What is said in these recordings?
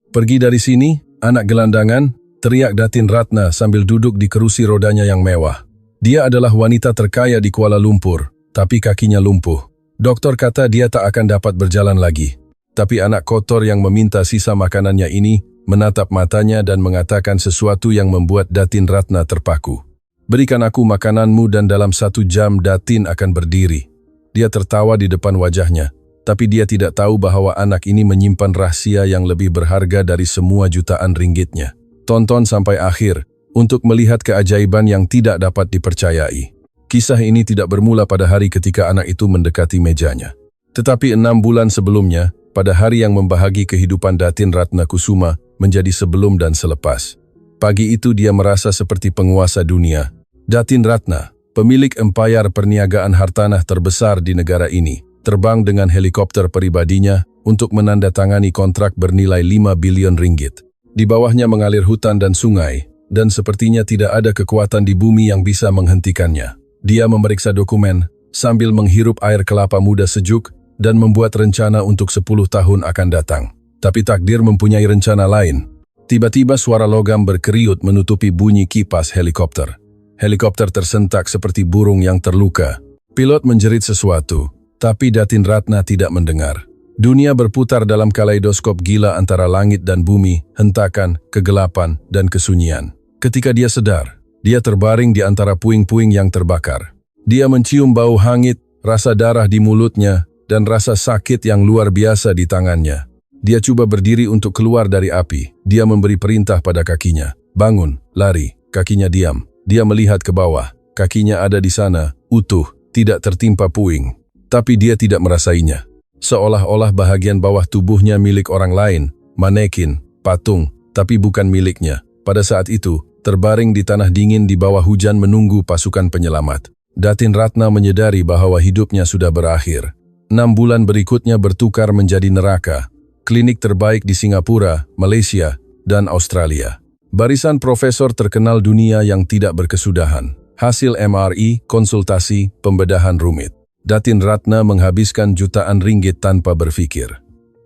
Pergi dari sini, anak gelandangan, teriak Datin Ratna sambil duduk di kerusi rodanya yang mewah. Dia adalah wanita terkaya di Kuala Lumpur, tapi kakinya lumpuh. Dokter kata dia tak akan dapat berjalan lagi. Tapi anak kotor yang meminta sisa makanannya ini menatap matanya dan mengatakan sesuatu yang membuat Datin Ratna terpaku. Berikan aku makananmu dan dalam 1 jam Datin akan berdiri. Dia tertawa di depan wajahnya. Tapi dia tidak tahu bahwa anak ini menyimpan rahasia yang lebih berharga dari semua jutaan ringgitnya. Tonton sampai akhir untuk melihat keajaiban yang tidak dapat dipercayai. Kisah ini tidak bermula pada hari ketika anak itu mendekati mejanya. Tetapi 6 bulan sebelumnya, pada hari yang membahagi kehidupan Datin Ratna Kusuma menjadi sebelum dan selepas. Pagi itu dia merasa seperti penguasa dunia. Datin Ratna, pemilik empayar perniagaan hartanah terbesar di negara ini, terbang dengan helikopter pribadinya untuk menandatangani kontrak bernilai 5 bilion ringgit. Di bawahnya mengalir hutan dan sungai, dan sepertinya tidak ada kekuatan di bumi yang bisa menghentikannya. Dia memeriksa dokumen, sambil menghirup air kelapa muda sejuk, dan membuat rencana untuk 10 tahun akan datang. Tapi takdir mempunyai rencana lain. Tiba-tiba suara logam berkeriut menutupi bunyi kipas helikopter. Helikopter tersentak seperti burung yang terluka. Pilot menjerit sesuatu. Tapi Datin Ratna tidak mendengar. Dunia berputar dalam kaleidoskop gila antara langit dan bumi, hentakan, kegelapan, dan kesunyian. Ketika dia sadar, dia terbaring di antara puing-puing yang terbakar. Dia mencium bau hangit, rasa darah di mulutnya, dan rasa sakit yang luar biasa di tangannya. Dia coba berdiri untuk keluar dari api. Dia memberi perintah pada kakinya. Bangun, lari. Kakinya diam. Dia melihat ke bawah. Kakinya ada di sana, utuh, tidak tertimpa puing. Tapi dia tidak merasainya. Seolah-olah bahagian bawah tubuhnya milik orang lain, manekin, patung, tapi bukan miliknya. Pada saat itu, terbaring di tanah dingin di bawah hujan menunggu pasukan penyelamat. Datin Ratna menyadari bahwa hidupnya sudah berakhir. 6 bulan berikutnya bertukar menjadi neraka. Klinik terbaik di Singapura, Malaysia, dan Australia. Barisan profesor terkenal dunia yang tidak berkesudahan. Hasil MRI, konsultasi, pembedahan rumit. Datin Ratna menghabiskan jutaan ringgit tanpa berpikir.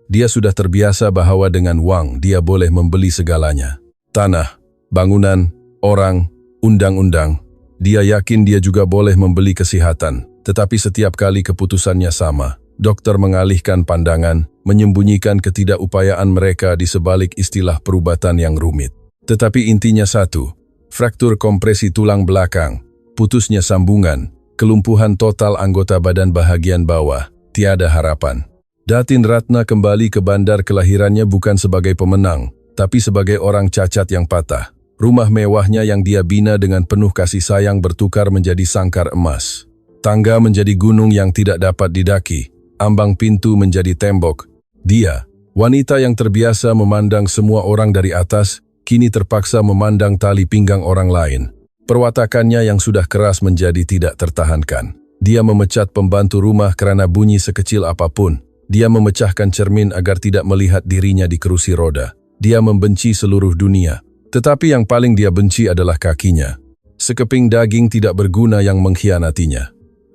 Dia sudah terbiasa bahwa dengan uang dia boleh membeli segalanya. Tanah, bangunan, orang, undang-undang. Dia yakin dia juga boleh membeli kesehatan. Tetapi setiap kali keputusannya sama. Dokter mengalihkan pandangan, menyembunyikan ketidakupayaan mereka di sebalik istilah perubatan yang rumit. Tetapi intinya satu, fraktur kompresi tulang belakang, putusnya sambungan, kelumpuhan total anggota badan bahagian bawah, tiada harapan. Datin Ratna kembali ke bandar kelahirannya bukan sebagai pemenang, tapi sebagai orang cacat yang patah. Rumah mewahnya yang dia bina dengan penuh kasih sayang bertukar menjadi sangkar emas. Tangga menjadi gunung yang tidak dapat didaki, ambang pintu menjadi tembok. Dia, wanita yang terbiasa memandang semua orang dari atas, kini terpaksa memandang tali pinggang orang lain. Perwatakannya yang sudah keras menjadi tidak tertahankan. Dia memecat pembantu rumah karena bunyi sekecil apapun. Dia memecahkan cermin agar tidak melihat dirinya di kerusi roda. Dia membenci seluruh dunia. Tetapi yang paling dia benci adalah kakinya. Sekeping daging tidak berguna yang mengkhianatinya.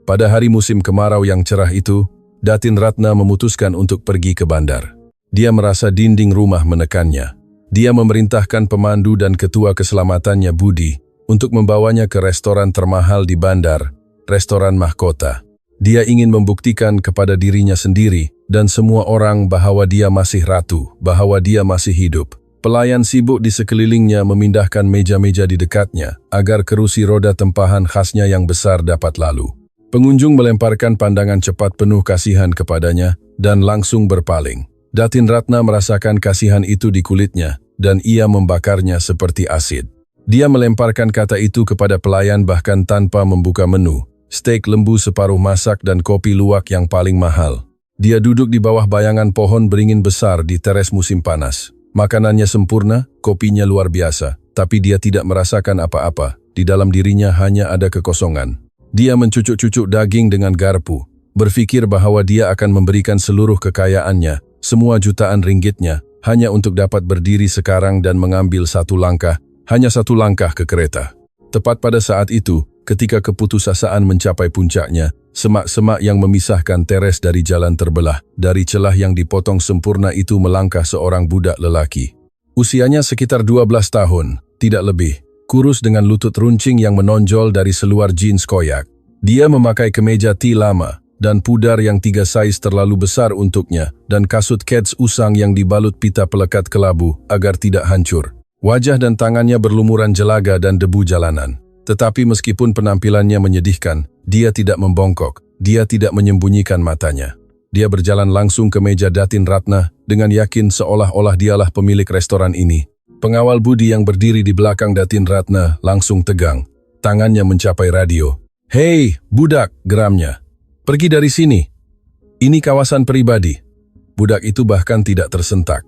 Pada hari musim kemarau yang cerah itu, Datin Ratna memutuskan untuk pergi ke bandar. Dia merasa dinding rumah menekannya. Dia memerintahkan pemandu dan ketua keselamatannya Budi untuk membawanya ke restoran termahal di bandar, restoran mahkota. Dia ingin membuktikan kepada dirinya sendiri dan semua orang bahwa dia masih ratu, bahwa dia masih hidup. Pelayan sibuk di sekelilingnya memindahkan meja-meja di dekatnya agar kerusi roda tempahan khasnya yang besar dapat lalu. Pengunjung melemparkan pandangan cepat penuh kasihan kepadanya dan langsung berpaling. Datin Ratna merasakan kasihan itu di kulitnya dan ia membakarnya seperti asid. Dia melemparkan kata itu kepada pelayan bahkan tanpa membuka menu. Steak lembu separuh masak dan kopi luwak yang paling mahal. Dia duduk di bawah bayangan pohon beringin besar di teres musim panas. Makanannya sempurna, kopinya luar biasa, tapi dia tidak merasakan apa-apa. Di dalam dirinya hanya ada kekosongan. Dia mencucuk-cucuk daging dengan garpu, berpikir bahwa dia akan memberikan seluruh kekayaannya, semua jutaan ringgitnya, hanya untuk dapat berdiri sekarang dan mengambil hanya satu langkah ke kereta. Tepat pada saat itu, ketika keputusasaan mencapai puncaknya, semak-semak yang memisahkan teres dari jalan terbelah. Dari celah yang dipotong sempurna itu melangkah seorang budak lelaki. Usianya sekitar 12 tahun, tidak lebih. Kurus dengan lutut runcing yang menonjol dari seluar jeans koyak. Dia memakai kemeja T lama dan pudar yang 3 saiz terlalu besar untuknya dan kasut kets usang yang dibalut pita pelekat kelabu agar tidak hancur. Wajah dan tangannya berlumuran jelaga dan debu jalanan. Tetapi meskipun penampilannya menyedihkan, dia tidak membongkok, dia tidak menyembunyikan matanya. Dia berjalan langsung ke meja Datin Ratna dengan yakin seolah-olah dialah pemilik restoran ini. Pengawal Budi yang berdiri di belakang Datin Ratna langsung tegang. Tangannya mencapai radio. "Hei, budak," geramnya. "Pergi dari sini. Ini kawasan pribadi." Budak itu bahkan tidak tersentak.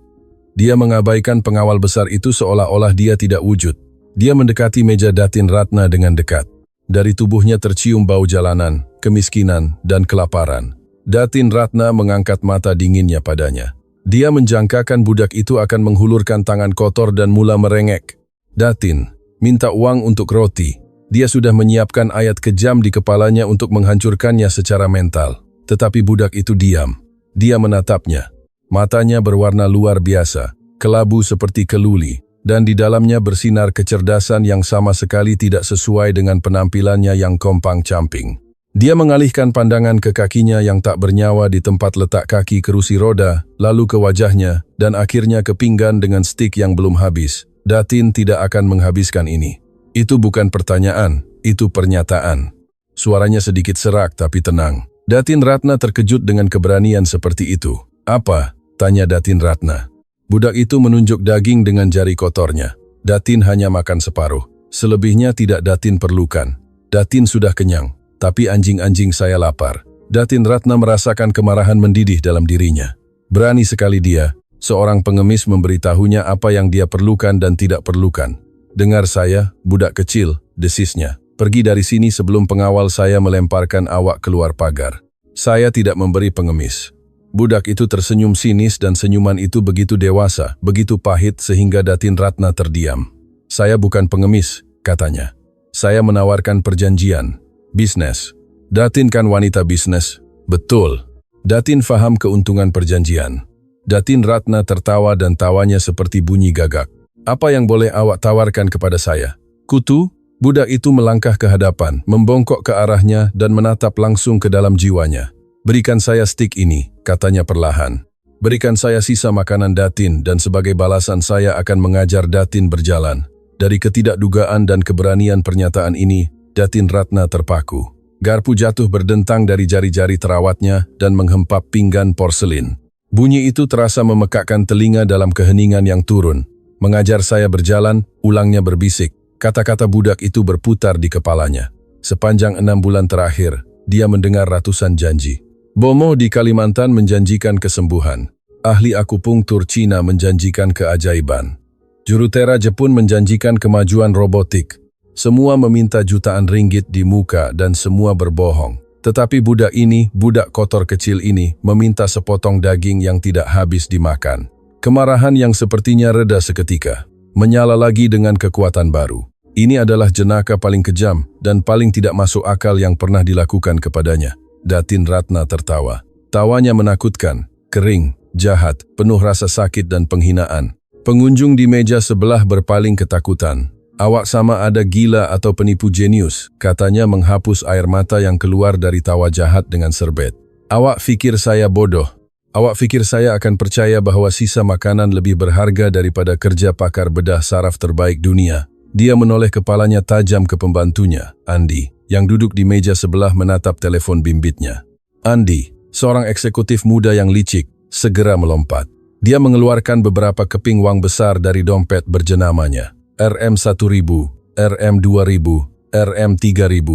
Dia mengabaikan pengawal besar itu seolah-olah dia tidak wujud. Dia mendekati meja Datin Ratna dengan dekat. Dari tubuhnya tercium bau jalanan, kemiskinan, dan kelaparan. Datin Ratna mengangkat mata dinginnya padanya. Dia menjangkakan budak itu akan menghulurkan tangan kotor dan mula merengek. "Datin, minta uang untuk roti." Dia sudah menyiapkan ayat kejam di kepalanya untuk menghancurkannya secara mental. Tetapi budak itu diam. Dia menatapnya. Matanya berwarna luar biasa, kelabu seperti keluli, dan di dalamnya bersinar kecerdasan yang sama sekali tidak sesuai dengan penampilannya yang kompang-camping. Dia mengalihkan pandangan ke kakinya yang tak bernyawa di tempat letak kaki kerusi roda, lalu ke wajahnya, dan akhirnya ke pinggan dengan stik yang belum habis. Datin tidak akan menghabiskan ini. Itu bukan pertanyaan, itu pernyataan. Suaranya sedikit serak tapi tenang. Datin Ratna terkejut dengan keberanian seperti itu. "Apa?" tanya Datin Ratna. Budak itu menunjuk daging dengan jari kotornya. Datin hanya makan separuh. Selebihnya tidak Datin perlukan. Datin sudah kenyang, tapi anjing-anjing saya lapar. Datin Ratna merasakan kemarahan mendidih dalam dirinya. Berani sekali dia, seorang pengemis memberitahunya apa yang dia perlukan dan tidak perlukan. "Dengar saya, budak kecil," desisnya. "Pergi dari sini sebelum pengawal saya melemparkan awak keluar pagar. Saya tidak memberi pengemis." Budak itu tersenyum sinis dan senyuman itu begitu dewasa, begitu pahit sehingga Datin Ratna terdiam. "Saya bukan pengemis," katanya. "Saya menawarkan perjanjian. Bisnes." "Datin kan wanita bisnes." "Betul." Datin faham keuntungan perjanjian. Datin Ratna tertawa dan tawanya seperti bunyi gagak. "Apa yang boleh awak tawarkan kepada saya?" "Kutu?" Budak itu melangkah ke hadapan, membongkok ke arahnya dan menatap langsung ke dalam jiwanya. "Berikan saya stik ini," katanya perlahan. "Berikan saya sisa makanan Datin dan sebagai balasan saya akan mengajar Datin berjalan." Dari ketidakdugaan dan keberanian pernyataan ini, Datin Ratna terpaku. Garpu jatuh berdentang dari jari-jari terawatnya dan menghempap pinggan porselin. Bunyi itu terasa memekakkan telinga dalam keheningan yang turun. "Mengajar saya berjalan," ulangnya berbisik. Kata-kata budak itu berputar di kepalanya. Sepanjang 6 bulan terakhir, dia mendengar ratusan janji. Bomo di Kalimantan menjanjikan kesembuhan. Ahli akupunktur Cina menjanjikan keajaiban. Jurutera Jepun menjanjikan kemajuan robotik. Semua meminta jutaan ringgit di muka dan semua berbohong. Tetapi budak ini, budak kotor kecil ini, meminta sepotong daging yang tidak habis dimakan. Kemarahan yang sepertinya reda seketika, menyala lagi dengan kekuatan baru. Ini adalah jenaka paling kejam dan paling tidak masuk akal yang pernah dilakukan kepadanya. Datin Ratna tertawa. Tawanya menakutkan, kering, jahat, penuh rasa sakit dan penghinaan. Pengunjung di meja sebelah berpaling ketakutan. "Awak sama ada gila atau penipu jenius," katanya menghapus air mata yang keluar dari tawa jahat dengan serbet. "Awak fikir saya bodoh? Awak fikir saya akan percaya bahwa sisa makanan lebih berharga daripada kerja pakar bedah saraf terbaik dunia?" Dia menoleh kepalanya tajam ke pembantunya, Andi, yang duduk di meja sebelah menatap telepon bimbitnya. Andi, seorang eksekutif muda yang licik, segera melompat. Dia mengeluarkan beberapa keping uang besar dari dompet berjenamanya. RM1000, RM2000, RM3000.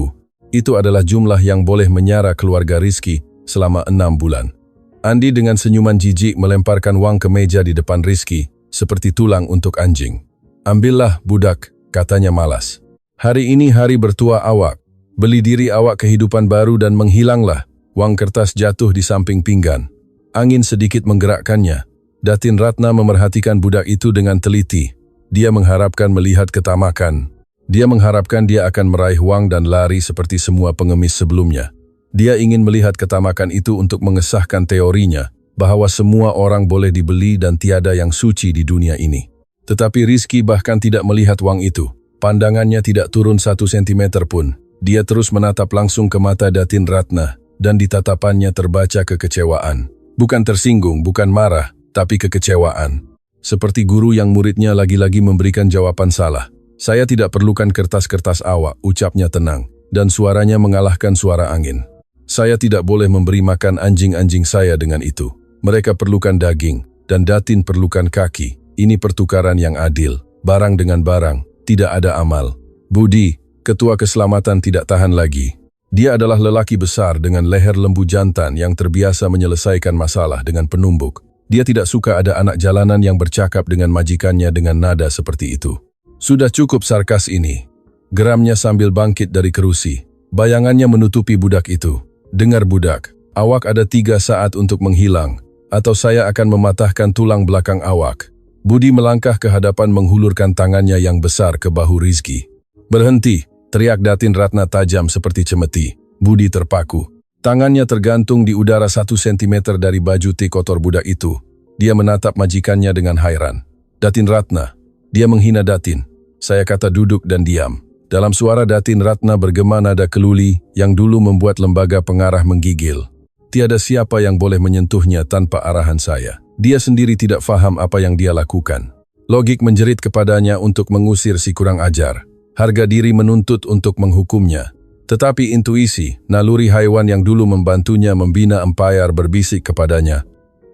Itu adalah jumlah yang boleh menyara keluarga Rizky selama 6 bulan. Andi dengan senyuman jijik melemparkan uang ke meja di depan Rizky, seperti tulang untuk anjing. "Ambillah, budak," katanya malas. "Hari ini hari bertua awak. Beli diri awak kehidupan baru dan menghilanglah." Uang kertas jatuh di samping pinggan. Angin sedikit menggerakkannya. Datin Ratna memerhatikan budak itu dengan teliti. Dia mengharapkan melihat ketamakan. Dia mengharapkan dia akan meraih uang dan lari seperti semua pengemis sebelumnya. Dia ingin melihat ketamakan itu untuk mengesahkan teorinya bahwa semua orang boleh dibeli dan tiada yang suci di dunia ini. Tetapi Rizky bahkan tidak melihat wang itu. Pandangannya tidak turun 1 sentimeter pun. Dia terus menatap langsung ke mata Datin Ratna, dan di tatapannya terbaca kekecewaan. Bukan tersinggung, bukan marah, tapi kekecewaan. Seperti guru yang muridnya lagi-lagi memberikan jawaban salah. Saya tidak perlukan kertas-kertas awak, ucapnya tenang, dan suaranya mengalahkan suara angin. Saya tidak boleh memberi makan anjing-anjing saya dengan itu. Mereka perlukan daging, dan Datin perlukan kaki. Ini pertukaran yang adil, barang dengan barang, tidak ada amal. Budi, ketua keselamatan tidak tahan lagi. Dia adalah lelaki besar dengan leher lembu jantan yang terbiasa menyelesaikan masalah dengan penumbuk. Dia tidak suka ada anak jalanan yang bercakap dengan majikannya dengan nada seperti itu. Sudah cukup sarkas ini. Geramnya sambil bangkit dari kerusi. Bayangannya menutupi budak itu. Dengar budak, awak ada 3 saat untuk menghilang, atau saya akan mematahkan tulang belakang awak. Budi melangkah ke hadapan menghulurkan tangannya yang besar ke bahu Rizky. Berhenti, teriak Datin Ratna tajam seperti cemeti. Budi terpaku. Tangannya tergantung di udara 1 sentimeter dari baju T kotor budak itu. Dia menatap majikannya dengan hairan. Datin Ratna, dia menghina Datin. Saya kata duduk dan diam. Dalam suara Datin Ratna bergema nada keluli yang dulu membuat lembaga pengarah menggigil. Tiada siapa yang boleh menyentuhnya tanpa arahan saya. Dia sendiri tidak faham apa yang dia lakukan. Logik menjerit kepadanya untuk mengusir si kurang ajar. Harga diri menuntut untuk menghukumnya. Tetapi intuisi, naluri haiwan yang dulu membantunya membina empayar berbisik kepadanya.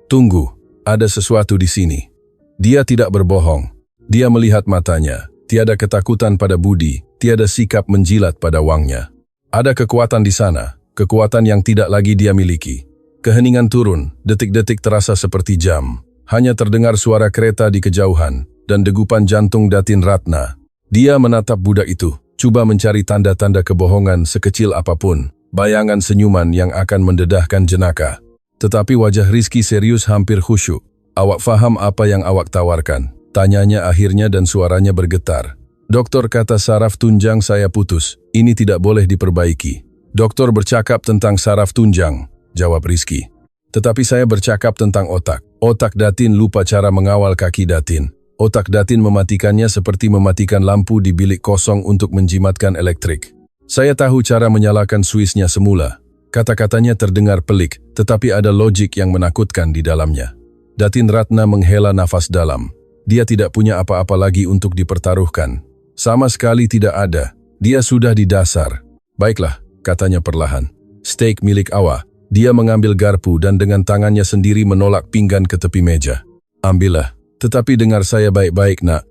Tunggu, ada sesuatu di sini. Dia tidak berbohong. Dia melihat matanya. Tiada ketakutan pada Budi, tiada sikap menjilat pada wangnya. Ada kekuatan di sana, kekuatan yang tidak lagi dia miliki. Keheningan turun, detik-detik terasa seperti jam. Hanya terdengar suara kereta di kejauhan, dan degupan jantung Datin Ratna. Dia menatap budak itu. Cuba mencari tanda-tanda kebohongan sekecil apapun, bayangan senyuman yang akan mendedahkan jenaka. Tetapi wajah Rizky serius hampir khusyuk. Awak faham apa yang awak tawarkan? Tanyanya akhirnya dan suaranya bergetar. Dokter kata saraf tunjang saya putus, ini tidak boleh diperbaiki. Dokter bercakap tentang saraf tunjang, jawab Rizky. Tetapi saya bercakap tentang otak. Otak Datin lupa cara mengawal kaki Datin. Otak Datin mematikannya seperti mematikan lampu di bilik kosong untuk menjimatkan elektrik. Saya tahu cara menyalakan switchnya semula. Kata-katanya terdengar pelik, tetapi ada logik yang menakutkan di dalamnya. Datin Ratna menghela nafas dalam. Dia tidak punya apa-apa lagi untuk dipertaruhkan. Sama sekali tidak ada. Dia sudah di dasar. Baiklah, katanya perlahan. Steak milik awak. Dia mengambil garpu dan dengan tangannya sendiri menolak pinggan ke tepi meja. Ambillah. Tetapi dengar saya baik-baik, nak.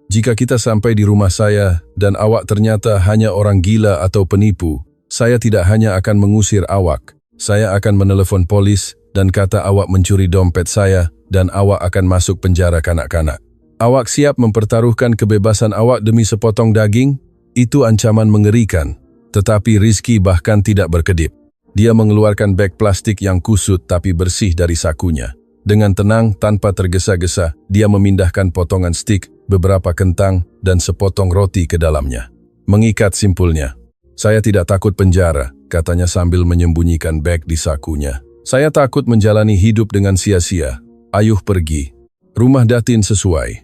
Jika kita sampai di rumah saya dan awak ternyata hanya orang gila atau penipu, saya tidak hanya akan mengusir awak. Saya akan menelepon polis dan kata awak mencuri dompet saya dan awak akan masuk penjara kanak-kanak. Awak siap mempertaruhkan kebebasan awak demi sepotong daging? Itu ancaman mengerikan. Tetapi Rizky bahkan tidak berkedip. Dia mengeluarkan beg plastik yang kusut tapi bersih dari sakunya. Dengan tenang, tanpa tergesa-gesa, dia memindahkan potongan stik, beberapa kentang, dan sepotong roti ke dalamnya. Mengikat simpulnya. Saya tidak takut penjara, katanya sambil menyembunyikan beg di sakunya. Saya takut menjalani hidup dengan sia-sia. Ayuh pergi. Rumah Datin sesuai.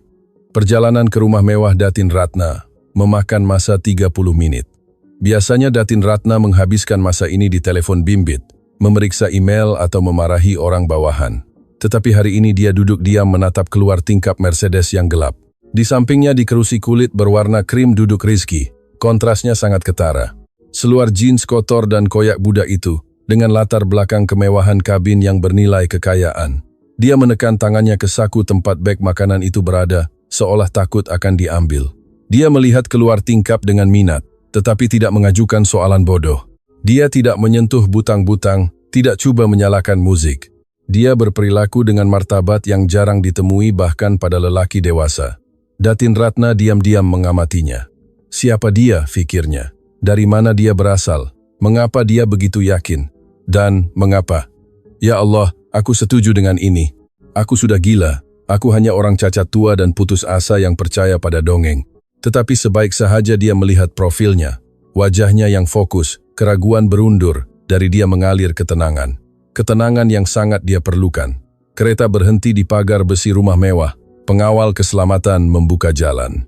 Perjalanan ke rumah mewah Datin Ratna memakan masa 30 menit. Biasanya Datin Ratna menghabiskan masa ini di telepon bimbit, memeriksa email atau memarahi orang bawahan. Tetapi hari ini dia duduk diam menatap keluar tingkap Mercedes yang gelap. Di sampingnya di kerusi kulit berwarna krim duduk Rizky. Kontrasnya sangat ketara. Seluar jeans kotor dan koyak budak itu, dengan latar belakang kemewahan kabin yang bernilai kekayaan. Dia menekan tangannya ke saku tempat beg makanan itu berada, seolah takut akan diambil. Dia melihat keluar tingkap dengan minat, tetapi tidak mengajukan soalan bodoh. Dia tidak menyentuh butang-butang, tidak coba menyalakan musik. Dia berperilaku dengan martabat yang jarang ditemui bahkan pada lelaki dewasa. Datin Ratna diam-diam mengamatinya. Siapa dia, fikirnya? Dari mana dia berasal? Mengapa dia begitu yakin? Dan mengapa? Ya Allah, aku setuju dengan ini. Aku sudah gila. Aku hanya orang cacat tua dan putus asa yang percaya pada dongeng. Tetapi sebaik sahaja dia melihat profilnya. Wajahnya yang fokus, keraguan berundur, dari dia mengalir ketenangan. Ketenangan yang sangat dia perlukan. Kereta berhenti di pagar besi rumah mewah. Pengawal keselamatan membuka jalan.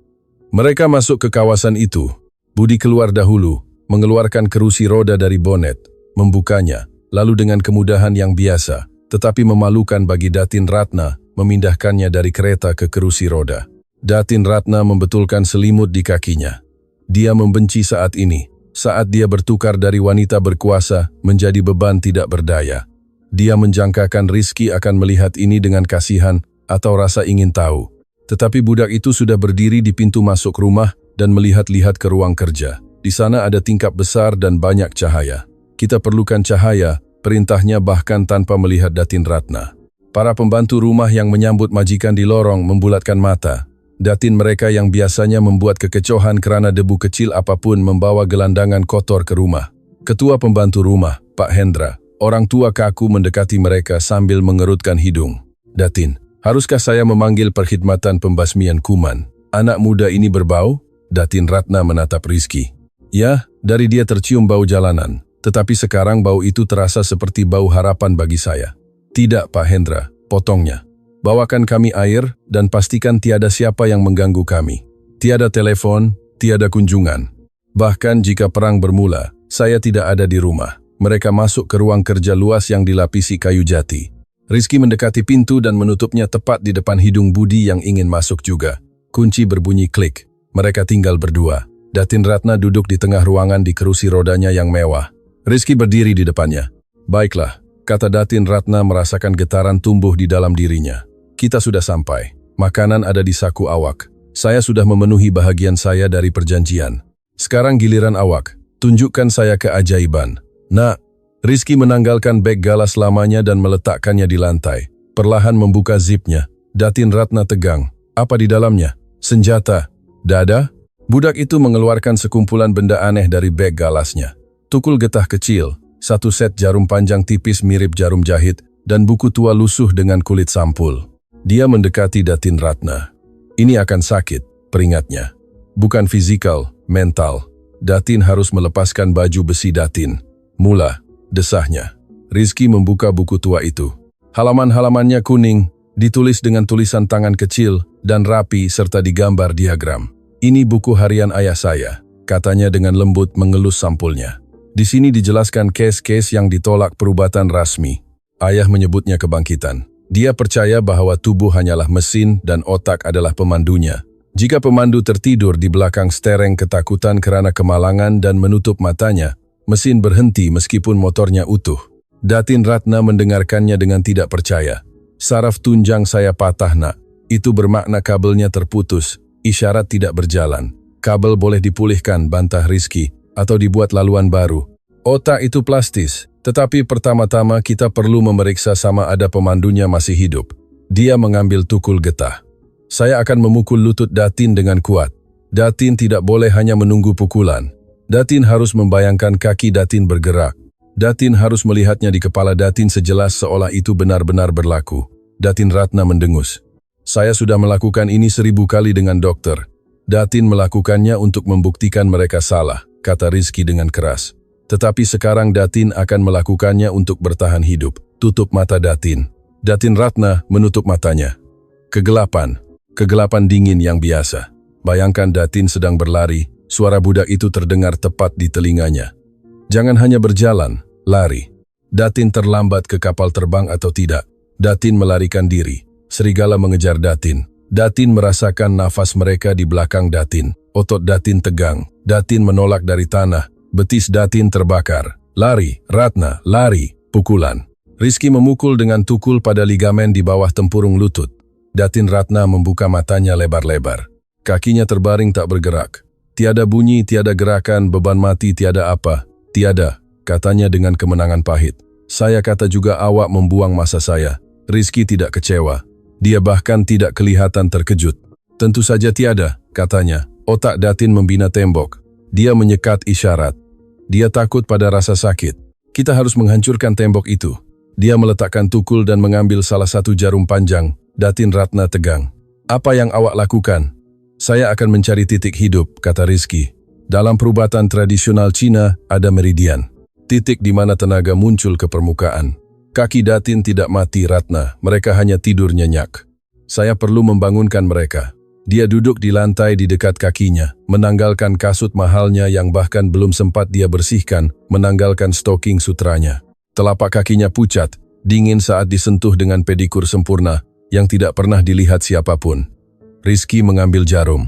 Mereka masuk ke kawasan itu. Budi keluar dahulu, mengeluarkan kerusi roda dari bonet, membukanya, lalu dengan kemudahan yang biasa, tetapi memalukan bagi Datin Ratna, memindahkannya dari kereta ke kerusi roda. Datin Ratna membetulkan selimut di kakinya. Dia membenci saat ini, saat dia bertukar dari wanita berkuasa menjadi beban tidak berdaya. Dia menjangkakan Rizky akan melihat ini dengan kasihan atau rasa ingin tahu. Tetapi budak itu sudah berdiri di pintu masuk rumah dan melihat-lihat ke ruang kerja. Di sana ada tingkap besar dan banyak cahaya. Kita perlukan cahaya, perintahnya bahkan tanpa melihat Datin Ratna. Para pembantu rumah yang menyambut majikan di lorong membulatkan mata. Datin mereka yang biasanya membuat kekecohan kerana debu kecil apapun membawa gelandangan kotor ke rumah. Ketua pembantu rumah, Pak Hendra, orang tua kaku mendekati mereka sambil mengerutkan hidung. Datin, haruskah saya memanggil perkhidmatan pembasmian kuman? Anak muda ini berbau? Datin Ratna menatap Rizky. Ya, dari dia tercium bau jalanan. Tetapi sekarang bau itu terasa seperti bau harapan bagi saya. Tidak, Pak Hendra, potongnya. Bawakan kami air dan pastikan tiada siapa yang mengganggu kami. Tiada telepon, tiada kunjungan. Bahkan jika perang bermula, saya tidak ada di rumah. Mereka masuk ke ruang kerja luas yang dilapisi kayu jati. Rizky mendekati pintu dan menutupnya tepat di depan hidung Budi yang ingin masuk juga. Kunci berbunyi klik. Mereka tinggal berdua. Datin Ratna duduk di tengah ruangan di kerusi rodanya yang mewah. Rizky berdiri di depannya. Baiklah, kata Datin Ratna merasakan getaran tumbuh di dalam dirinya. Kita sudah sampai. Makanan ada di saku awak. Saya sudah memenuhi bahagian saya dari perjanjian. Sekarang giliran awak. Tunjukkan saya keajaiban. Nak, Rizky menanggalkan beg galas lamanya dan meletakkannya di lantai. Perlahan membuka zipnya. Datin Ratna tegang. Apa di dalamnya? Senjata. Dada? Budak itu mengeluarkan sekumpulan benda aneh dari beg galasnya. Tukul getah kecil, satu set jarum panjang tipis mirip jarum jahit, dan buku tua lusuh dengan kulit sampul. Dia mendekati Datin Ratna. Ini akan sakit, peringatnya. Bukan fisikal, mental. Datin harus melepaskan baju besi Datin. Mula, desahnya. Rizky membuka buku tua itu. Halaman-halamannya kuning, ditulis dengan tulisan tangan kecil dan rapi serta digambar diagram. Ini buku harian ayah saya, katanya dengan lembut mengelus sampulnya. Di sini dijelaskan kes-kes yang ditolak perubatan rasmi. Ayah menyebutnya kebangkitan. Dia percaya bahwa tubuh hanyalah mesin dan otak adalah pemandunya. Jika pemandu tertidur di belakang stereng ketakutan kerana kemalangan dan menutup matanya, mesin berhenti meskipun motornya utuh. Datin Ratna mendengarkannya dengan tidak percaya. Saraf tunjang saya patah, nak. Itu bermakna kabelnya terputus, isyarat tidak berjalan. Kabel boleh dipulihkan, bantah Rizky, atau dibuat laluan baru. Otak itu plastis. Tetapi pertama-tama kita perlu memeriksa sama ada pemandunya masih hidup. Dia mengambil tukul getah. Saya akan memukul lutut Datin dengan kuat. Datin tidak boleh hanya menunggu pukulan. Datin harus membayangkan kaki Datin bergerak. Datin harus melihatnya di kepala Datin sejelas seolah itu benar-benar berlaku. Datin Ratna mendengus. Saya sudah melakukan ini 1000 kali dengan dokter. Datin melakukannya untuk membuktikan mereka salah, kata Rizky dengan keras. Tetapi sekarang Datin akan melakukannya untuk bertahan hidup. Tutup mata Datin. Datin Ratna menutup matanya. Kegelapan. Kegelapan dingin yang biasa. Bayangkan Datin sedang berlari. Suara budak itu terdengar tepat di telinganya. Jangan hanya berjalan, lari. Datin terlambat ke kapal terbang atau tidak. Datin melarikan diri. Serigala mengejar Datin. Datin merasakan nafas mereka di belakang Datin. Otot Datin tegang. Datin menolak dari tanah. Betis Datin terbakar. Lari, Ratna, lari, pukulan. Rizky memukul dengan tukul pada ligamen di bawah tempurung lutut. Datin Ratna membuka matanya lebar-lebar. Kakinya terbaring tak bergerak. Tiada bunyi, tiada gerakan, beban mati, tiada apa. Tiada, katanya dengan kemenangan pahit. Saya kata juga awak membuang masa saya. Rizky tidak kecewa. Dia bahkan tidak kelihatan terkejut. Tentu saja tiada, katanya. Otak Datin membina tembok. Dia menyekat isyarat. Dia takut pada rasa sakit. Kita harus menghancurkan tembok itu. Dia meletakkan tukul dan mengambil salah satu jarum panjang. Datin Ratna tegang. Apa yang awak lakukan? Saya akan mencari titik hidup, kata Rizky. Dalam perubatan tradisional Cina ada meridian. Titik di mana tenaga muncul ke permukaan. Kaki Datin tidak mati, Ratna. Mereka hanya tidur nyenyak. Saya perlu membangunkan mereka. Dia duduk di lantai di dekat kakinya, menanggalkan kasut mahalnya yang bahkan belum sempat dia bersihkan, menanggalkan stocking sutranya. Telapak kakinya pucat, dingin saat disentuh dengan pedikur sempurna yang tidak pernah dilihat siapapun. Rizky mengambil jarum.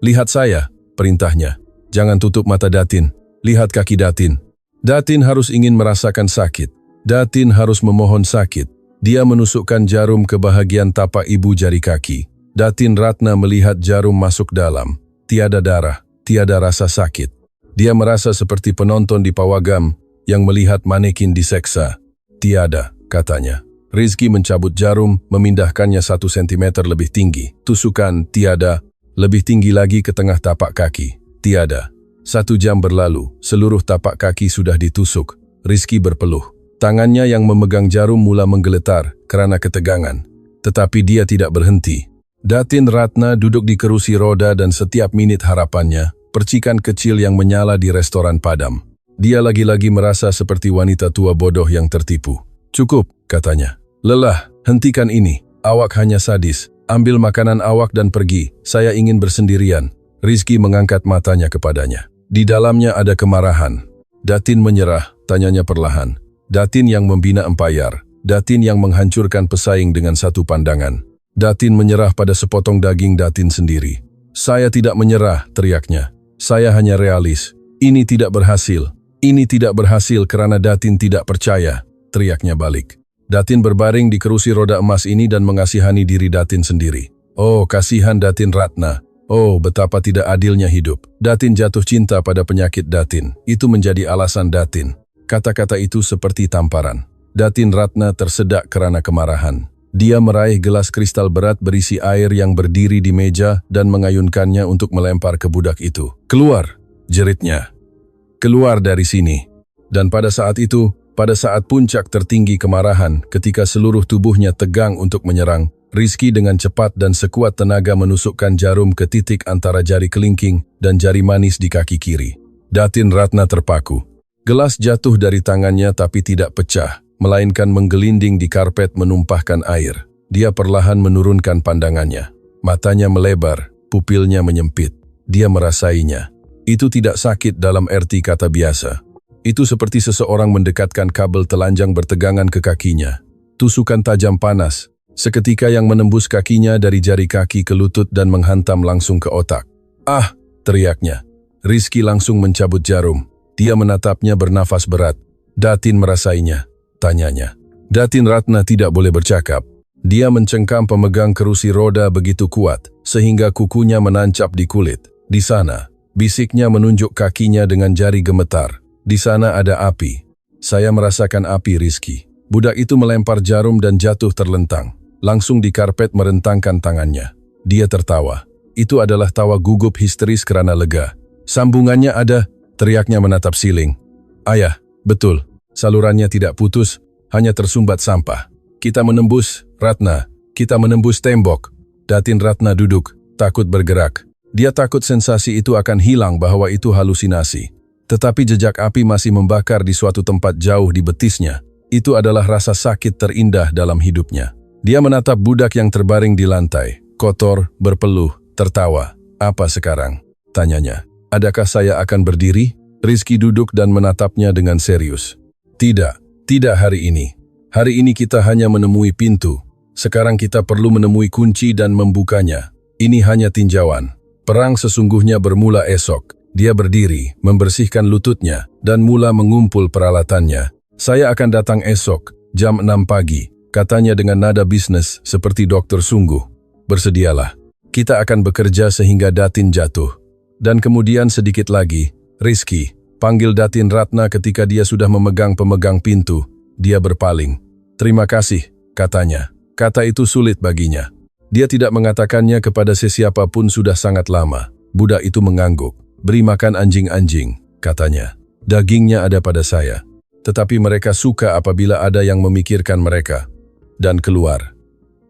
"Lihat saya," perintahnya. "Jangan tutup mata Datin. Lihat kaki Datin." Datin harus ingin merasakan sakit. Datin harus memohon sakit. Dia menusukkan jarum ke bahagian tapak ibu jari kaki. Datin Ratna melihat jarum masuk dalam. Tiada darah, tiada rasa sakit. Dia merasa seperti penonton di pawagam yang melihat manekin diseksa. "Tiada," katanya. Rizky mencabut jarum, memindahkannya 1 sentimeter lebih tinggi. Tusukan, tiada. Lebih tinggi lagi ke tengah tapak kaki. Tiada. 1 jam berlalu, seluruh tapak kaki sudah ditusuk. Rizky berpeluh. Tangannya yang memegang jarum mula menggeletar karena ketegangan. Tetapi dia tidak berhenti. Datin Ratna duduk di kerusi roda dan setiap menit harapannya, percikan kecil yang menyala di restoran padam. Dia lagi-lagi merasa seperti wanita tua bodoh yang tertipu. "Cukup," katanya. "Lelah, hentikan ini. Awak hanya sadis. Ambil makanan awak dan pergi. Saya ingin bersendirian." Rizky mengangkat matanya kepadanya. Di dalamnya ada kemarahan. Datin menyerah, tanyanya perlahan. Datin yang membina empayar. Datin yang menghancurkan pesaing dengan satu pandangan. Datin menyerah pada sepotong daging Datin sendiri. "Saya tidak menyerah," teriaknya. "Saya hanya realis. Ini tidak berhasil. Ini tidak berhasil karena Datin tidak percaya," teriaknya balik. Datin berbaring di kerusi roda emas ini dan mengasihani diri Datin sendiri. Oh, kasihan Datin Ratna. Oh, betapa tidak adilnya hidup. Datin jatuh cinta pada penyakit Datin. Itu menjadi alasan Datin. Kata-kata itu seperti tamparan. Datin Ratna tersedak karena kemarahan. Dia meraih gelas kristal berat berisi air yang berdiri di meja dan mengayunkannya untuk melempar ke budak itu. "Keluar!" jeritnya. "Keluar dari sini!" Dan pada saat itu, pada saat puncak tertinggi kemarahan, ketika seluruh tubuhnya tegang untuk menyerang, Rizky dengan cepat dan sekuat tenaga menusukkan jarum ke titik antara jari kelingking dan jari manis di kaki kiri. Datin Ratna terpaku. Gelas jatuh dari tangannya tapi tidak pecah, melainkan menggelinding di karpet menumpahkan air. Dia perlahan menurunkan pandangannya. Matanya melebar, pupilnya menyempit. Dia merasainya. Itu tidak sakit dalam arti kata biasa. Itu seperti seseorang mendekatkan kabel telanjang bertegangan ke kakinya. Tusukan tajam panas, seketika yang menembus kakinya dari jari kaki ke lutut dan menghantam langsung ke otak. "Ah!" teriaknya. Rizky langsung mencabut jarum. Dia menatapnya bernafas berat. "Datin merasainya?" tanyanya. Datin Ratna tidak boleh bercakap. Dia mencengkam pemegang kerusi roda begitu kuat, sehingga kukunya menancap di kulit. "Di sana," bisiknya menunjuk kakinya dengan jari gemetar. "Di sana ada api." "Saya merasakan api, Rizky." Budak itu melempar jarum dan jatuh terlentang. Langsung di karpet merentangkan tangannya. Dia tertawa. Itu adalah tawa gugup histeris karena lega. "Sambungannya ada," teriaknya menatap siling. "Ayah, betul. Salurannya tidak putus, hanya tersumbat sampah. Kita menembus, Ratna. Kita menembus tembok." Datin Ratna duduk, takut bergerak. Dia takut sensasi itu akan hilang bahwa itu halusinasi. Tetapi jejak api masih membakar di suatu tempat jauh di betisnya. Itu adalah rasa sakit terindah dalam hidupnya. Dia menatap budak yang terbaring di lantai, kotor, berpeluh, tertawa. "Apa sekarang?" tanyanya. "Adakah saya akan berdiri?" Rizky duduk dan menatapnya dengan serius. "Tidak, tidak hari ini. Hari ini kita hanya menemui pintu. Sekarang kita perlu menemui kunci dan membukanya. Ini hanya tinjauan. Perang sesungguhnya bermula esok." Dia berdiri, membersihkan lututnya, dan mula mengumpul peralatannya. "Saya akan datang esok, jam 6 pagi, katanya dengan nada bisnis seperti dokter sungguh. "Bersedialah. Kita akan bekerja sehingga Datin jatuh." Dan kemudian sedikit lagi, Rizky panggil Datin Ratna ketika dia sudah memegang pemegang pintu. Dia berpaling. "Terima kasih," katanya. Kata itu sulit baginya. Dia tidak mengatakannya kepada sesiapa pun sudah sangat lama. Budak itu mengangguk. "Beri makan anjing-anjing," katanya. "Dagingnya ada pada saya. Tetapi mereka suka apabila ada yang memikirkan mereka." Dan keluar.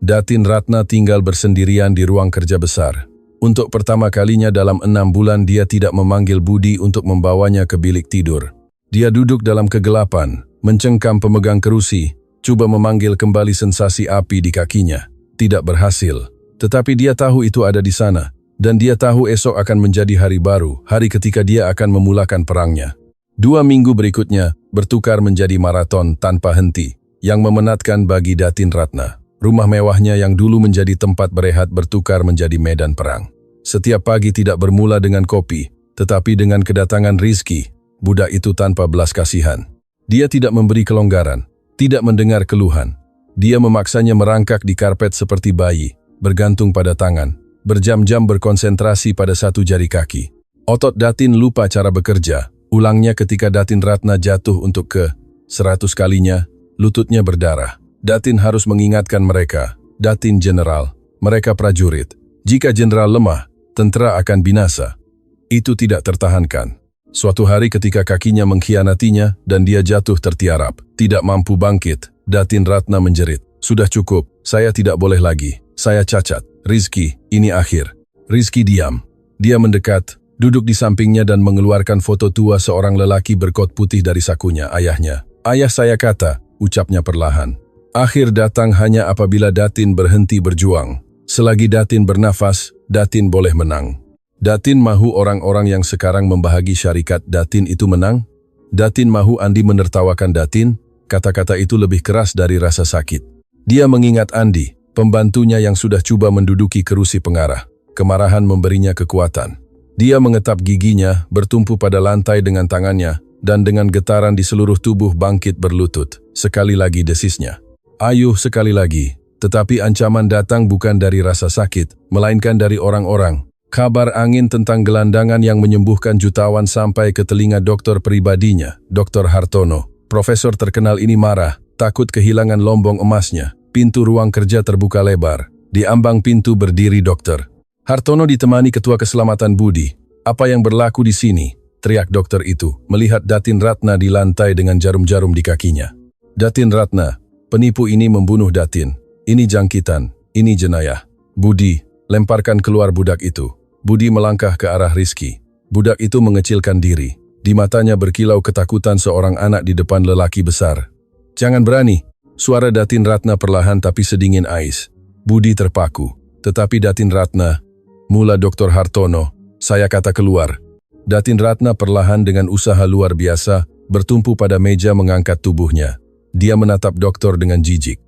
Datin Ratna tinggal bersendirian di ruang kerja besar. Untuk pertama kalinya dalam 6 bulan dia tidak memanggil Budi untuk membawanya ke bilik tidur. Dia duduk dalam kegelapan, mencengkam pemegang kerusi, coba memanggil kembali sensasi api di kakinya. tidak berhasil. Tetapi dia tahu itu ada di sana, dan dia tahu esok akan menjadi hari baru, hari ketika dia akan memulakan perangnya. 2 minggu berikutnya bertukar menjadi maraton tanpa henti, yang memenatkan bagi Datin Ratna. Rumah mewahnya yang dulu menjadi tempat berehat bertukar menjadi medan perang. Setiap pagi tidak bermula dengan kopi, tetapi dengan kedatangan Rizky, budak itu tanpa belas kasihan. Dia tidak memberi kelonggaran, tidak mendengar keluhan. Dia memaksanya merangkak di karpet seperti bayi, bergantung pada tangan, berjam-jam berkonsentrasi pada satu jari kaki. Otot Datin lupa cara bekerja. Ulangnya ketika Datin Ratna jatuh untuk ke-100 kalinya, lututnya berdarah. Datin harus mengingatkan mereka, Datin Jenderal, mereka prajurit. Jika jenderal lemah, tentera akan binasa. Itu tidak tertahankan. Suatu hari ketika kakinya mengkhianatinya dan dia jatuh tertiarap, tidak mampu bangkit, Datin Ratna menjerit, "Sudah cukup, saya tidak boleh lagi. Saya cacat. Rizky, ini akhir." Rizky diam. Dia mendekat, duduk di sampingnya dan mengeluarkan foto tua seorang lelaki berkot putih dari sakunya, ayahnya. "Ayah saya," kata, ucapnya perlahan. Akhir datang hanya apabila Datin berhenti berjuang. Selagi Datin bernafas, Datin boleh menang. Datin mahu orang-orang yang sekarang membahagi syarikat Datin itu menang? Datin mahu Andi menertawakan Datin? Kata-kata itu lebih keras dari rasa sakit. Dia mengingat Andi, pembantunya yang sudah coba menduduki kerusi pengarah. Kemarahan memberinya kekuatan. Dia mengetap giginya, bertumpu pada lantai dengan tangannya, dan dengan getaran di seluruh tubuh bangkit berlutut. Sekali lagi desisnya. "Ayuh, sekali lagi." Tetapi ancaman datang bukan dari rasa sakit, melainkan dari orang-orang. Kabar angin tentang gelandangan yang menyembuhkan jutawan sampai ke telinga dokter pribadinya, Dr. Hartono. Profesor terkenal ini marah, takut kehilangan lombong emasnya. Pintu ruang kerja terbuka lebar. Di ambang pintu berdiri dokter. Hartono ditemani ketua keselamatan Budi. "Apa yang berlaku di sini?" teriak dokter itu, melihat Datin Ratna di lantai dengan jarum-jarum di kakinya. "Datin Ratna, penipu ini membunuh Datin. Ini jangkitan, ini jenayah." "Budi, lemparkan keluar budak itu." Budi melangkah ke arah Rizky. Budak itu mengecilkan diri. Di matanya berkilau ketakutan seorang anak di depan lelaki besar. "Jangan berani." Suara Datin Ratna perlahan tapi sedingin ais. Budi terpaku. "Tetapi Datin Ratna," mula Dr. Hartono, "saya kata keluar." Datin Ratna perlahan dengan usaha luar biasa, bertumpu pada meja mengangkat tubuhnya. Dia menatap dokter dengan jijik.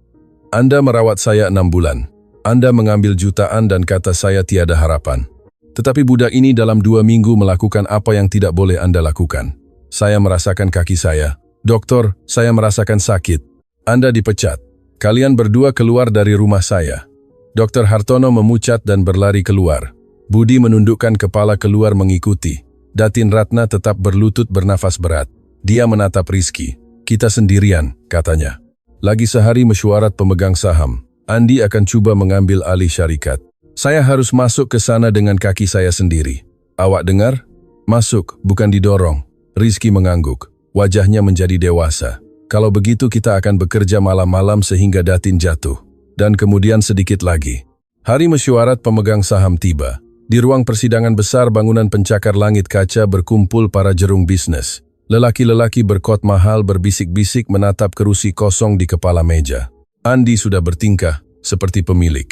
"Anda merawat saya 6 bulan. Anda mengambil jutaan dan kata saya tiada harapan. Tetapi budak ini dalam 2 minggu melakukan apa yang tidak boleh Anda lakukan. Saya merasakan kaki saya. Dokter, saya merasakan sakit. Anda dipecat. Kalian berdua keluar dari rumah saya." Dr. Hartono memucat dan berlari keluar. Budi menundukkan kepala keluar mengikuti. Datin Ratna tetap berlutut bernafas berat. Dia menatap Rizky. "Kita sendirian," katanya. "Lagi sehari mesyuarat pemegang saham. Andi akan coba mengambil alih syarikat. Saya harus masuk ke sana dengan kaki saya sendiri. Awak dengar? Masuk, bukan didorong." Rizky mengangguk. Wajahnya menjadi dewasa. "Kalau begitu kita akan bekerja malam-malam sehingga Datin jatuh. Dan kemudian sedikit lagi." Hari mesyuarat pemegang saham tiba. Di ruang persidangan besar bangunan pencakar langit kaca berkumpul para jerung bisnis. Lelaki-lelaki berkot mahal berbisik-bisik menatap kerusi kosong di kepala meja. Andi sudah bertingkah seperti pemilik.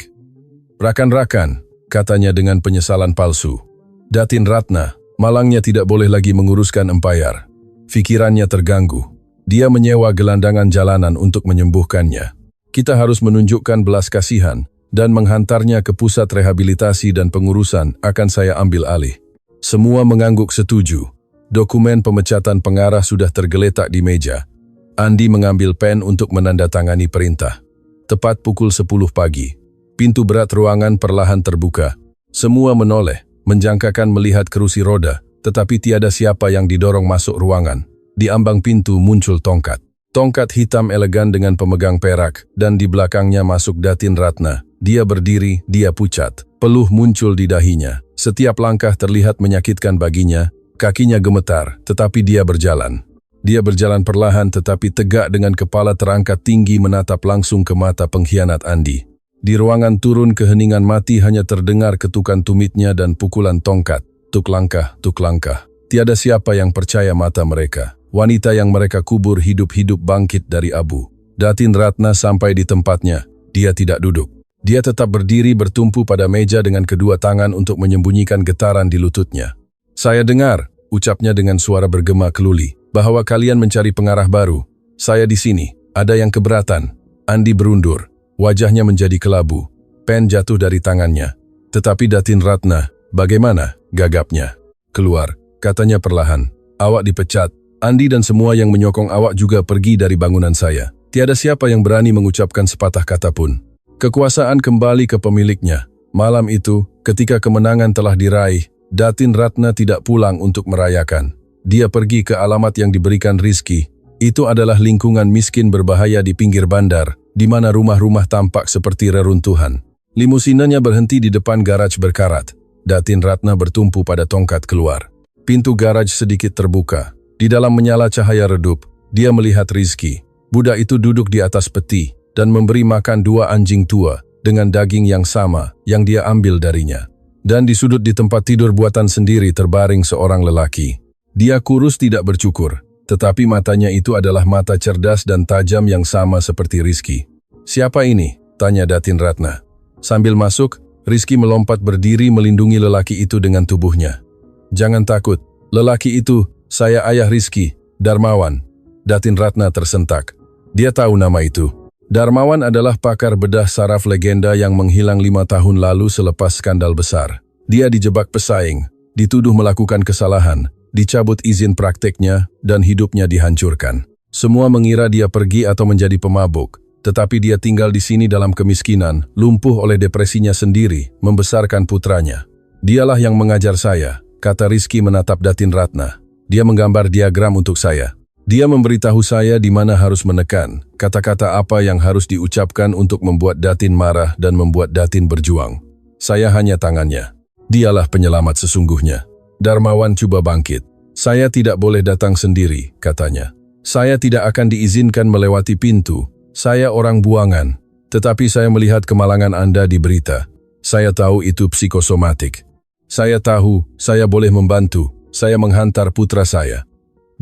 "Rakan-rakan," katanya dengan penyesalan palsu. "Datin Ratna, malangnya tidak boleh lagi menguruskan empayar." Fikirannya terganggu. Dia menyewa gelandangan jalanan untuk menyembuhkannya. "Kita harus menunjukkan belas kasihan dan menghantarnya ke pusat rehabilitasi dan pengurusan akan saya ambil alih." Semua mengangguk setuju. Dokumen pemecatan pengarah sudah tergeletak di meja. Andi mengambil pen untuk menandatangani perintah. Tepat pukul 10 pagi. Pintu berat ruangan perlahan terbuka. Semua menoleh, menjangkakan melihat kerusi roda, tetapi tiada siapa yang didorong masuk ruangan. Di ambang pintu muncul tongkat. Tongkat hitam elegan dengan pemegang perak, dan di belakangnya masuk Datin Ratna. Dia berdiri, dia pucat. Peluh muncul di dahinya. Setiap langkah terlihat menyakitkan baginya. Kakinya gemetar, tetapi dia berjalan. Dia berjalan perlahan tetapi tegak dengan kepala terangkat tinggi menatap langsung ke mata pengkhianat Andi. Di ruangan turun keheningan mati hanya terdengar ketukan tumitnya dan pukulan tongkat. Tuk langkah, tuk langkah. Tiada siapa yang percaya mata mereka. Wanita yang mereka kubur hidup-hidup bangkit dari abu. Datin Ratna sampai di tempatnya. Dia tidak duduk. Dia tetap berdiri bertumpu pada meja dengan kedua tangan untuk menyembunyikan getaran di lututnya. "Saya dengar," ucapnya dengan suara bergema keluli, "bahwa kalian mencari pengarah baru. Saya di sini. Ada yang keberatan." Andi berundur. Wajahnya menjadi kelabu. Pen jatuh dari tangannya. "Tetapi Datin Ratna, bagaimana?" gagapnya. "Keluar," katanya perlahan. "Awak dipecat. Andi dan semua yang menyokong awak juga pergi dari bangunan saya. Tiada siapa yang berani mengucapkan sepatah kata pun." Kekuasaan kembali ke pemiliknya. Malam itu, ketika kemenangan telah diraih, Datin Ratna tidak pulang untuk merayakan. Dia pergi ke alamat yang diberikan Rizky. Itu adalah lingkungan miskin berbahaya di pinggir bandar, di mana rumah-rumah tampak seperti reruntuhan. Limusinanya berhenti di depan garaj berkarat. Datin Ratna bertumpu pada tongkat keluar. Pintu garaj sedikit terbuka. Di dalam menyala cahaya redup, dia melihat Rizky. Budak itu duduk di atas peti dan memberi makan 2 anjing tua dengan daging yang sama yang dia ambil darinya. Dan di sudut di tempat tidur buatan sendiri terbaring seorang lelaki. Dia kurus tidak bercukur, tetapi matanya itu adalah mata cerdas dan tajam yang sama seperti Rizky. "Siapa ini?" tanya Datin Ratna. Sambil masuk, Rizky melompat berdiri melindungi lelaki itu dengan tubuhnya. "Jangan takut, lelaki itu, saya ayah Rizky, Darmawan." Datin Ratna tersentak. Dia tahu nama itu. Darmawan adalah pakar bedah saraf legenda yang menghilang 5 tahun lalu selepas skandal besar. Dia dijebak pesaing, dituduh melakukan kesalahan, dicabut izin prakteknya, dan hidupnya dihancurkan. Semua mengira dia pergi atau menjadi pemabuk, tetapi dia tinggal di sini dalam kemiskinan, lumpuh oleh depresinya sendiri, membesarkan putranya. "Dialah yang mengajar saya," kata Rizky menatap Datin Ratna. "Dia menggambar diagram untuk saya. Dia memberitahu saya di mana harus menekan, kata-kata apa yang harus diucapkan untuk membuat Datin marah dan membuat Datin berjuang. Saya hanya tangannya. Dialah penyelamat sesungguhnya." Darmawan coba bangkit. "Saya tidak boleh datang sendiri," katanya. "Saya tidak akan diizinkan melewati pintu. Saya orang buangan. Tetapi saya melihat kemalangan Anda di berita. Saya tahu itu psikosomatik. Saya tahu, saya boleh membantu. Saya menghantar putra saya."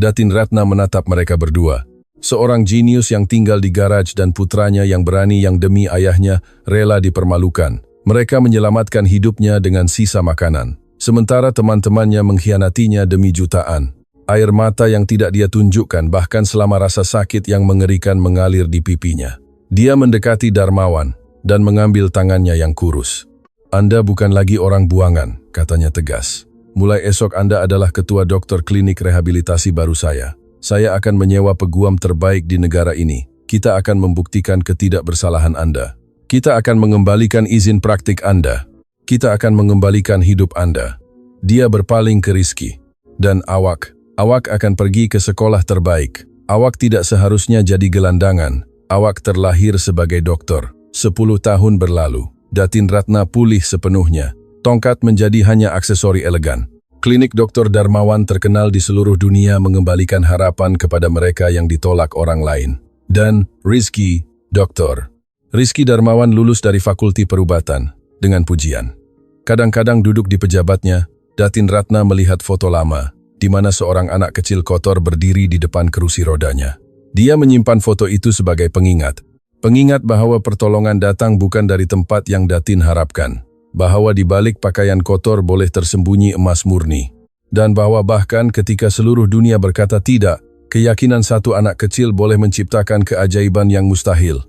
Datin Ratna menatap mereka berdua. Seorang jenius yang tinggal di garaj dan putranya yang berani yang demi ayahnya rela dipermalukan. Mereka menyelamatkan hidupnya dengan sisa makanan. Sementara teman-temannya mengkhianatinya demi jutaan. Air mata yang tidak dia tunjukkan bahkan selama rasa sakit yang mengerikan mengalir di pipinya. Dia mendekati Darmawan dan mengambil tangannya yang kurus. "Anda bukan lagi orang buangan," katanya tegas. "Mulai esok Anda adalah ketua dokter klinik rehabilitasi baru saya. Saya akan menyewa peguam terbaik di negara ini. Kita akan membuktikan ketidakbersalahan Anda. Kita akan mengembalikan izin praktik Anda. Kita akan mengembalikan hidup Anda." Dia berpaling ke Rizky. "Dan awak akan pergi ke sekolah terbaik. Awak tidak seharusnya jadi gelandangan. Awak terlahir sebagai dokter. 10 tahun berlalu. Datin Ratna pulih sepenuhnya. Tongkat menjadi hanya aksesori elegan. Klinik Dr. Darmawan terkenal di seluruh dunia mengembalikan harapan kepada mereka yang ditolak orang lain. Dan Rizky, dokter. Rizky Darmawan lulus dari Fakulti Perubatan dengan pujian. Kadang-kadang duduk di pejabatnya, Datin Ratna melihat foto lama, di mana seorang anak kecil kotor berdiri di depan kerusi rodanya. Dia menyimpan foto itu sebagai pengingat. Pengingat bahwa pertolongan datang bukan dari tempat yang Datin harapkan. Bahwa di balik pakaian kotor boleh tersembunyi emas murni. Dan bahwa bahkan ketika seluruh dunia berkata tidak, keyakinan satu anak kecil boleh menciptakan keajaiban yang mustahil.